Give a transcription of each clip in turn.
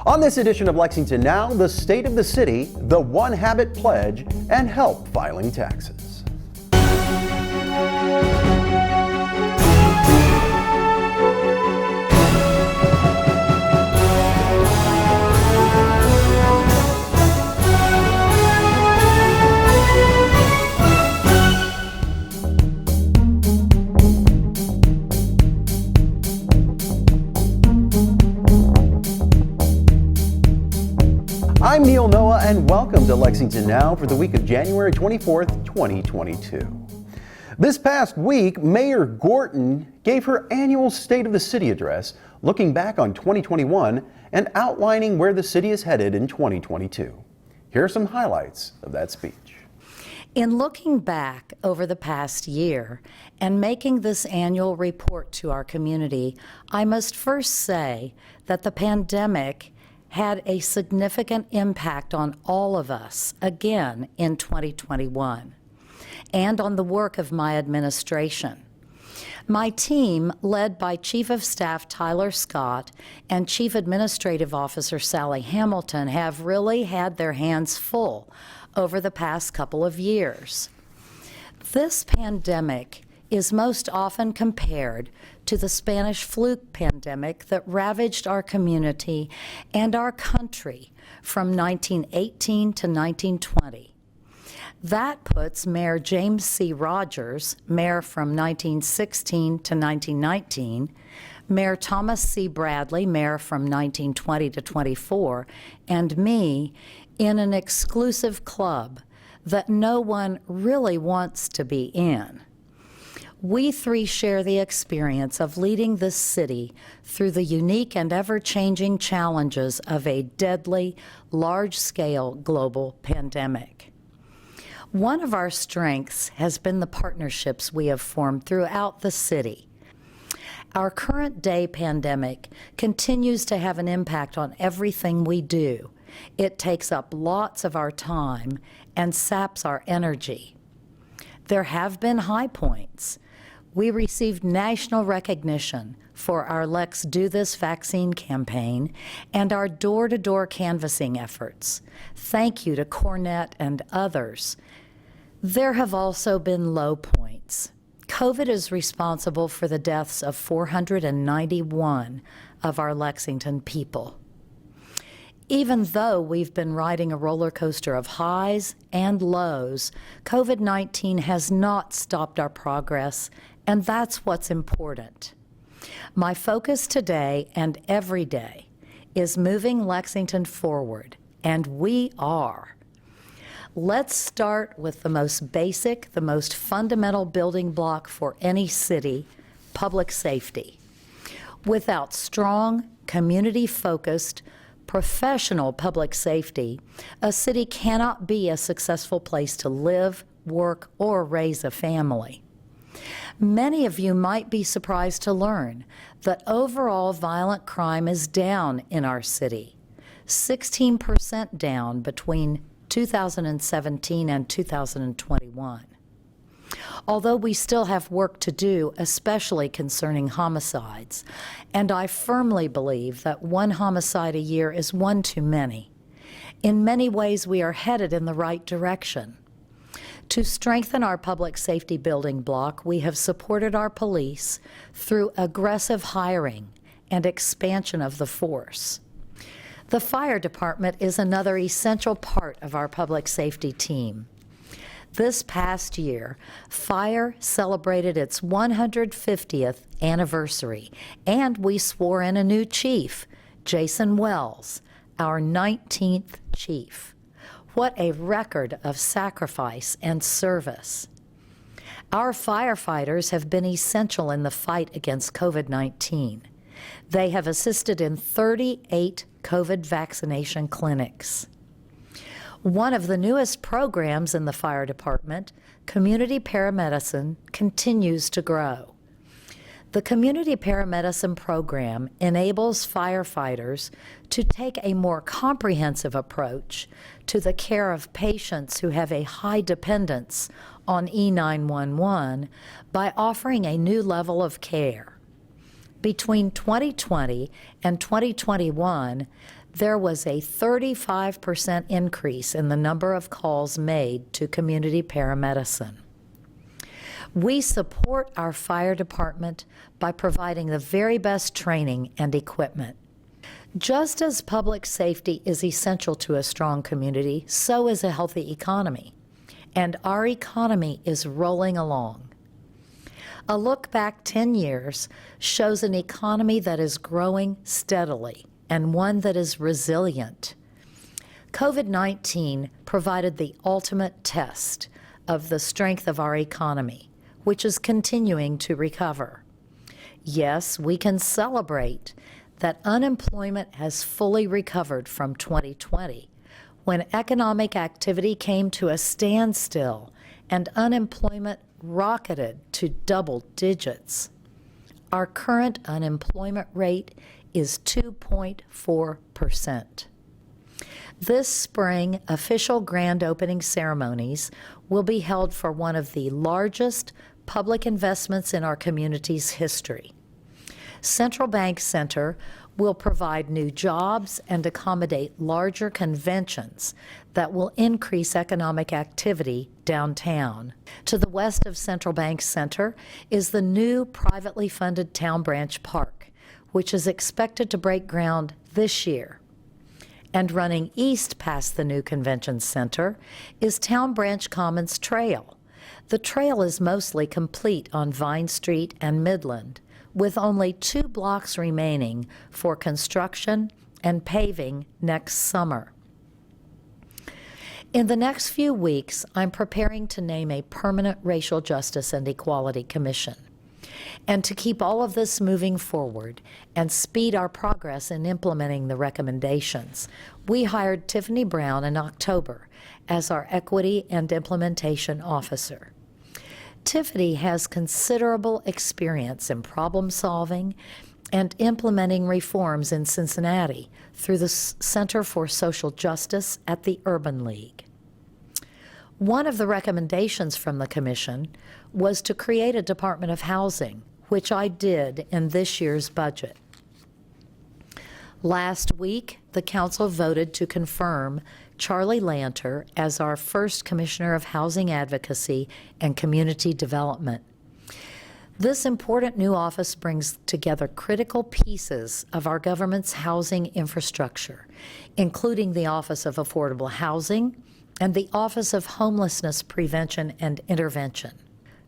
On this edition of Lexington Now, the state of the city, the One Habit Pledge, and help filing taxes. I'm Neil Noah, and welcome to Lexington Now for the week of January 24th, 2022. This past week, Mayor Gorton gave her annual State of the City address, looking back on 2021 and outlining where the city is headed in 2022. Here are some highlights of that speech. In looking back over the past year and making this annual report to our community, I must first say that the pandemic had a significant impact on all of us, again in 2021, and on the work of my administration. My team, led by Chief of Staff Tyler Scott and Chief Administrative Officer Sally Hamilton, have really had their hands full over the past couple of years. This pandemic is most often compared to the Spanish flu pandemic that ravaged our community and our country from 1918 to 1920. That puts Mayor James C. Rogers, mayor from 1916 to 1919, Mayor Thomas C. Bradley, mayor from 1920 to 24, and me in an exclusive club that no one really wants to be in. We three share the experience of leading this city through the unique and ever-changing challenges of a deadly, large-scale global pandemic. One of our strengths has been the partnerships we have formed throughout the city. Our current day pandemic continues to have an impact on everything we do. It takes up lots of our time and saps our energy. There have been high points. We received national recognition for our Let's Do This vaccine campaign and our door-to-door canvassing efforts. Thank you to Cornette and others. There have also been low points. COVID is responsible for the deaths of 491 of our Lexington people. Even though we've been riding a roller coaster of highs and lows, COVID-19 has not stopped our progress, and that's what's important. My focus today and every day is moving Lexington forward, and we are. Let's start with the most basic, the most fundamental building block for any city, public safety. Without strong, community-focused, professional public safety, a city cannot be a successful place to live, work, or raise a family. Many of you might be surprised to learn that overall violent crime is down in our city, 16% down between 2017 and 2021. Although we still have work to do, especially concerning homicides, and I firmly believe that one homicide a year is one too many. In many ways, we are headed in the right direction. To strengthen our public safety building block, we have supported our police through aggressive hiring and expansion of the force. The fire department is another essential part of our public safety team. This past year, fire celebrated its 150th anniversary, and we swore in a new chief, Jason Wells, our 19th chief. What a record of sacrifice and service. Our firefighters have been essential in the fight against COVID-19. They have assisted in 38 COVID vaccination clinics. One of the newest programs in the fire department, community paramedicine, continues to grow. The community paramedicine program enables firefighters to take a more comprehensive approach to the care of patients who have a high dependence on E911 by offering a new level of care. Between 2020 and 2021, there was a 35% increase in the number of calls made to community paramedicine. We support our fire department by providing the very best training and equipment. Just as public safety is essential to a strong community, so is a healthy economy. And our economy is rolling along. A look back 10 years shows an economy that is growing steadily and one that is resilient. COVID-19 provided the ultimate test of the strength of our economy, which is continuing to recover. Yes, we can celebrate that unemployment has fully recovered from 2020, when economic activity came to a standstill and unemployment rocketed to double digits. Our current unemployment rate is 2.4%. This spring, official grand opening ceremonies will be held for one of the largest public investments in our community's history. Central Bank Center will provide new jobs and accommodate larger conventions that will increase economic activity downtown. To the west of Central Bank Center is the new privately funded Town Branch Park, which is expected to break ground this year. And running east past the new convention center is Town Branch Commons Trail. The trail is mostly complete on Vine Street and Midland, with only 2 blocks remaining for construction and paving next summer. In the next few weeks, I'm preparing to name a permanent Racial Justice and Equality Commission. And to keep all of this moving forward and speed our progress in implementing the recommendations, we hired Tiffany Brown in October as our Equity and Implementation Officer. Tiffany has considerable experience in problem solving and implementing reforms in Cincinnati through the Center for Social Justice at the Urban League. One of the recommendations from the Commission was to create a Department of Housing, which I did in this year's budget. Last week, the Council voted to confirm Charlie Lanter as our first Commissioner of Housing Advocacy and Community Development. This important new office brings together critical pieces of our government's housing infrastructure, including the Office of Affordable Housing and the Office of Homelessness Prevention and Intervention.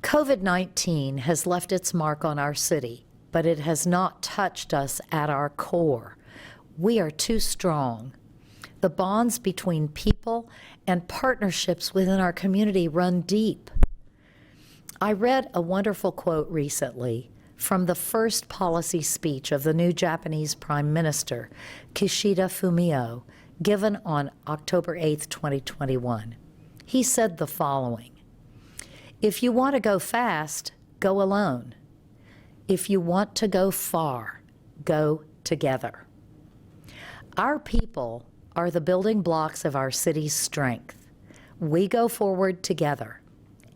COVID-19 has left its mark on our city, but it has not touched us at our core. We are too strong. The bonds between people and partnerships within our community run deep. I read a wonderful quote recently from the first policy speech of the new Japanese Prime Minister, Kishida Fumio, given on October 8, 2021. He said the following: "If you want to go fast, go alone. If you want to go far, go together." Our people are the building blocks of our city's strength. We go forward together,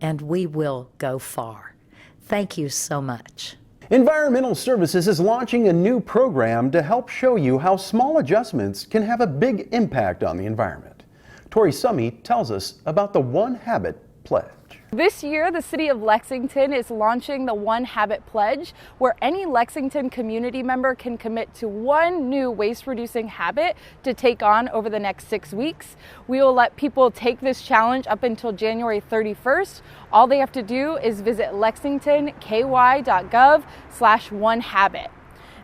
and we will go far. Thank you so much. Environmental Services is launching a new program to help show you how small adjustments can have a big impact on the environment. Tori Summey tells us about the One Habit Pledge. This year, the City of Lexington is launching the One Habit Pledge, where any Lexington community member can commit to one new waste-reducing habit to take on over the next 6 weeks. We will let people take this challenge up until January 31st. All they have to do is visit lexingtonky.gov/onehabit.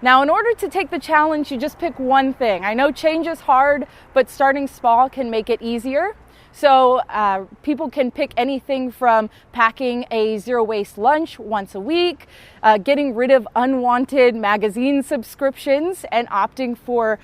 Now, in order to take the challenge, you just pick one thing. I know change is hard, but starting small can make it easier. So people can pick anything from packing a zero-waste lunch once a week, getting rid of unwanted magazine subscriptions and opting for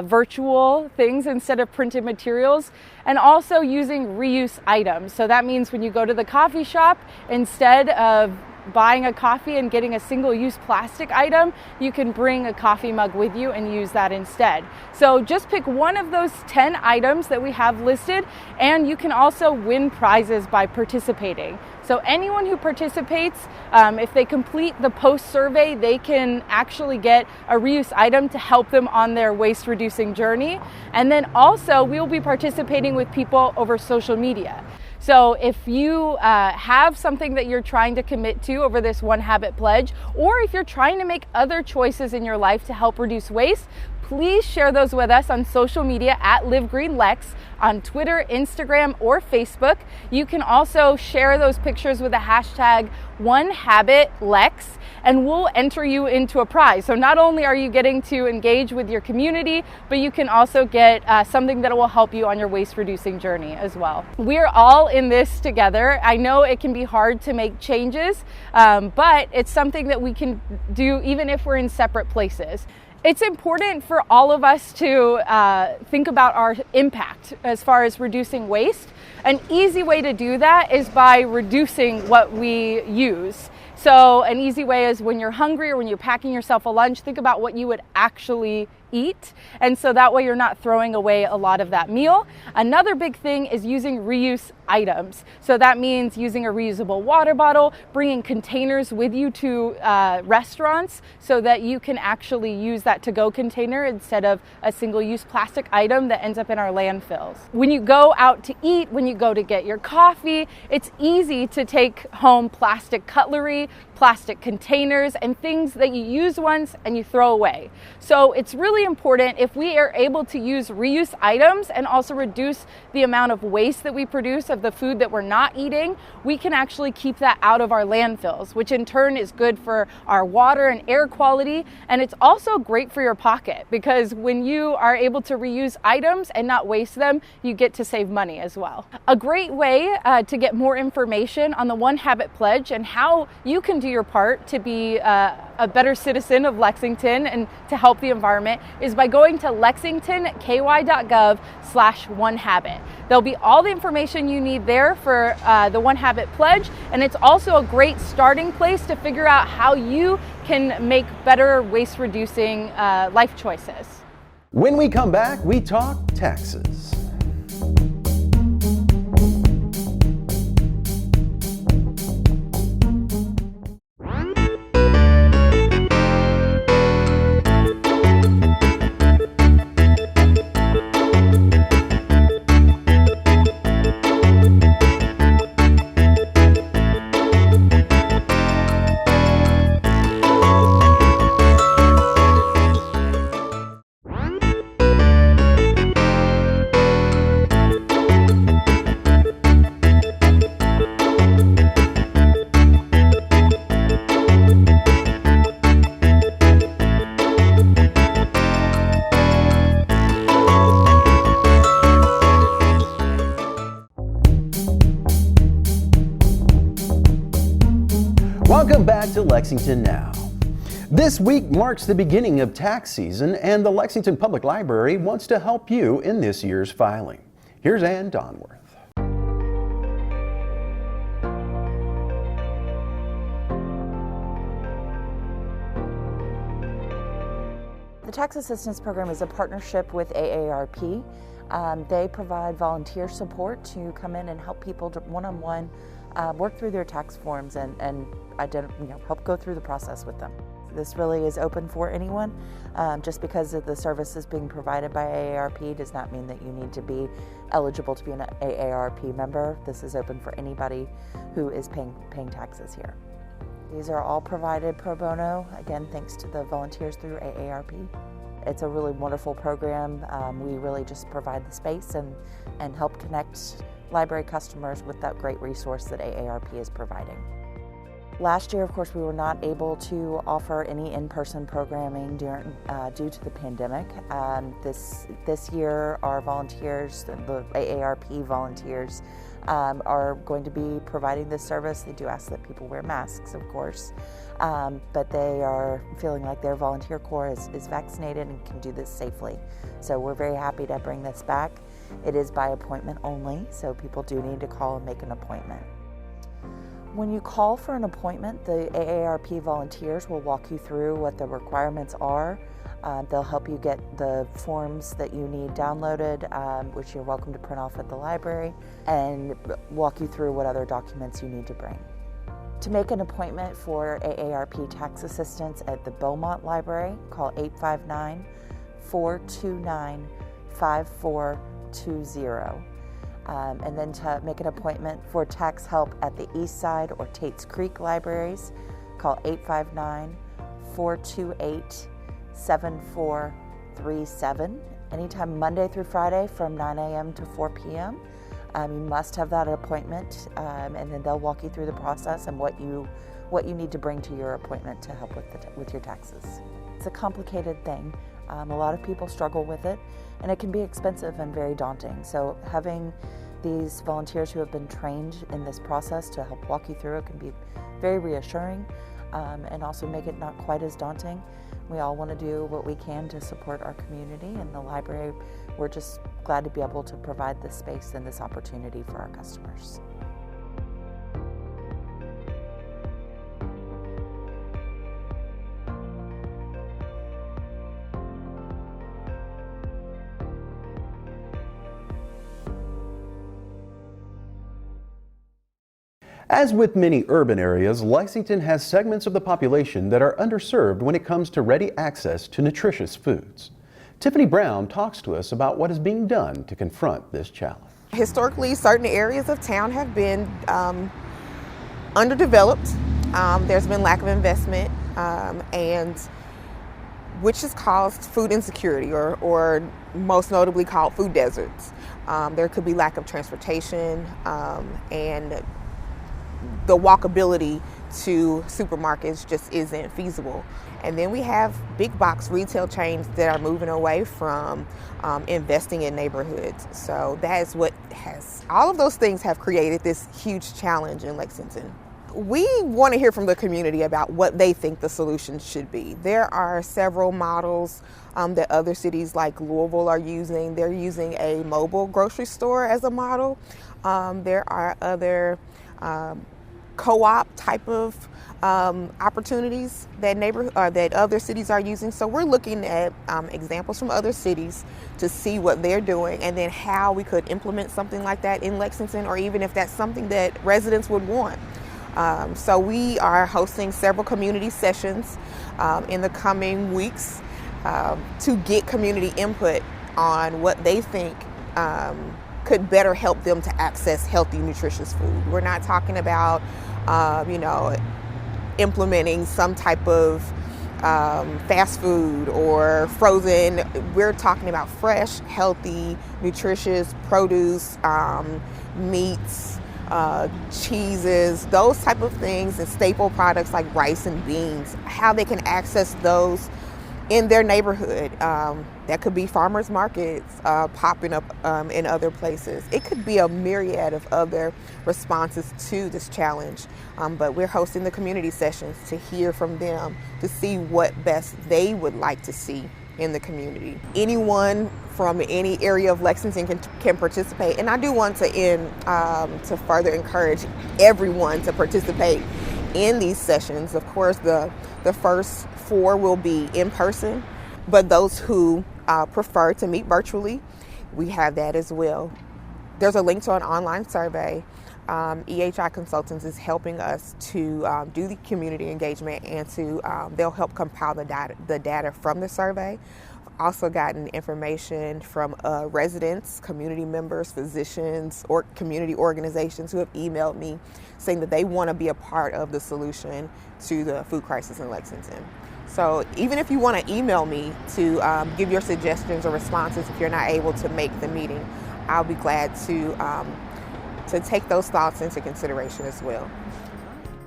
virtual things instead of printed materials, and also using reuse items. So that means when you go to the coffee shop, instead of buying a coffee and getting a single-use plastic item, you can bring a coffee mug with you and use that instead. So just pick one of those 10 items that we have listed, and you can also win prizes by participating. So anyone who participates, if they complete the post survey, they can actually get a reuse item to help them on their waste reducing journey. And then also we'll be participating with people over social media. So if you have something that you're trying to commit to over this One Habit Pledge, or if you're trying to make other choices in your life to help reduce waste, please share those with us on social media at LiveGreenLex on Twitter, Instagram, or Facebook. You can also share those pictures with the hashtag OneHabitLex, and we'll enter you into a prize. So not only are you getting to engage with your community, but you can also get something that will help you on your waste reducing journey as well. We're all in this together. I know it can be hard to make changes, but it's something that we can do even if we're in separate places. It's important for all of us to think about our impact as far as reducing waste. An easy way to do that is by reducing what we use. So an easy way is when you're hungry or when you're packing yourself a lunch, think about what you would actually eat. And so that way you're not throwing away a lot of that meal. Another big thing is using reuse items. So that means using a reusable water bottle, bringing containers with you to restaurants so that you can actually use that to-go container instead of a single-use plastic item that ends up in our landfills. When you go out to eat, when you go to get your coffee, it's easy to take home plastic cutlery, plastic containers, and things that you use once and you throw away. So it's really important if we are able to use reuse items and also reduce the amount of waste that we produce of the food that we're not eating, we can actually keep that out of our landfills, which in turn is good for our water and air quality. And it's also great for your pocket because when you are able to reuse items and not waste them, you get to save money as well. A great way to get more information on the One Habit Pledge and how you can do your part to be a better citizen of Lexington and to help the environment is by going to lexingtonky.gov/onehabit. There'll be all the information you need there for the One Habit Pledge, and it's also a great starting place to figure out how you can make better waste reducing life choices. When we come back, we talk taxes. Welcome back to Lexington Now. This week marks the beginning of tax season, and the Lexington Public Library wants to help you in this year's filing. Here's Ann Donworth. The Tax Assistance Program is a partnership with AARP. They provide volunteer support to come in and help people to one-on-one work through their tax forms and help go through the process with them. This really is open for anyone. Just because of the services being provided by AARP does not mean that you need to be eligible to be an AARP member. This is open for anybody who is paying taxes here. These are all provided pro bono, again, thanks to the volunteers through AARP. It's a really wonderful program. We really just provide the space and help connect library customers with that great resource that AARP is providing. Last year, of course, we were not able to offer any in-person programming due to the pandemic. This year, our volunteers, the AARP volunteers, are going to be providing this service. They do ask that people wear masks, of course, but they are feeling like their volunteer corps is vaccinated and can do this safely. So we're very happy to bring this back. It is by appointment only, so people do need to call and make an appointment. When you call for an appointment, the AARP volunteers will walk you through what the requirements are. They'll help you get the forms that you need downloaded, which you're welcome to print off at the library, and walk you through what other documents you need to bring. To make an appointment for AARP tax assistance at the Beaumont Library, call 859-429-5420. And then to make an appointment for tax help at the East Side or Tates Creek Libraries, call 859-428-7437. Anytime Monday through Friday from 9 a.m. to 4 p.m. You must have that appointment, and then they'll walk you through the process and what you need to bring to your appointment to help with your taxes. It's a complicated thing. A lot of people struggle with it, and it can be expensive and very daunting. So having these volunteers who have been trained in this process to help walk you through it can be very reassuring, and also make it not quite as daunting. We all want to do what we can to support our community, and the library, we're just glad to be able to provide this space and this opportunity for our customers. As with many urban areas, Lexington has segments of the population that are underserved when it comes to ready access to nutritious foods. Tiffany Brown talks to us about what is being done to confront this challenge. Historically, certain areas of town have been underdeveloped. There's been lack of investment, and which has caused food insecurity, or most notably called food deserts. There could be lack of transportation, and the walkability to supermarkets just isn't feasible. And then we have big box retail chains that are moving away from investing in neighborhoods. So that is what all of those things have created this huge challenge in Lexington. We want to hear from the community about what they think the solution should be. There are several models that other cities like Louisville are using. They're using a mobile grocery store as a model. There are other co-op type of opportunities that other cities are using. So we're looking at examples from other cities to see what they're doing, and then how we could implement something like that in Lexington, or even if that's something that residents would want. So we are hosting several community sessions in the coming weeks to get community input on what they think could better help them to access healthy, nutritious food. We're not talking about, implementing some type of fast food or frozen. We're talking about fresh, healthy, nutritious produce, meats, cheeses, those type of things, and staple products like rice and beans, how they can access those in their neighborhood. That could be farmers markets popping up in other places. It could be a myriad of other responses to this challenge, but we're hosting the community sessions to hear from them, to see what best they would like to see in the community. Anyone from any area of Lexington can participate, and I do want to further encourage everyone to participate in these sessions. Of course, the first 4 will be in person, but those who prefer to meet virtually, we have that as well. There's a link to an online survey. EHI Consultants is helping us to do the community engagement, and they'll help compile the data from the survey. I've also gotten information from residents, community members, physicians, or community organizations who have emailed me saying that they want to be a part of the solution to the food crisis in Lexington. So even if you want to email me to give your suggestions or responses if you're not able to make the meeting, I'll be glad to take those thoughts into consideration as well.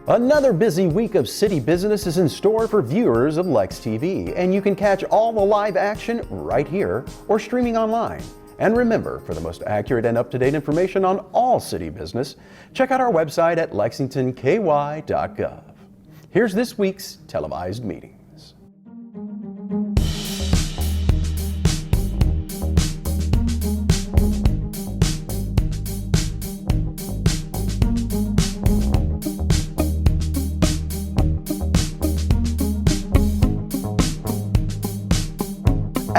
Another busy week of city business is in store for viewers of Lex TV, and you can catch all the live action right here or streaming online. And remember, for the most accurate and up-to-date information on all city business, check out our website at lexingtonky.gov. Here's this week's televised meeting.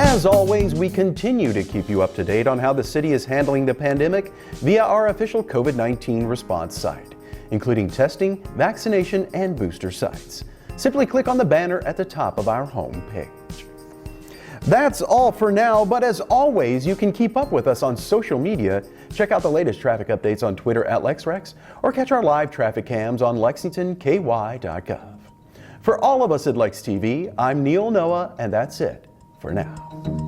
As always, we continue to keep you up to date on how the city is handling the pandemic via our official COVID-19 response site, including testing, vaccination, and booster sites. Simply click on the banner at the top of our home page. That's all for now, but as always, you can keep up with us on social media. Check out the latest traffic updates on Twitter at LexRex, or catch our live traffic cams on LexingtonKY.gov. For all of us at Lex TV, I'm Neil Noah, and that's it for now.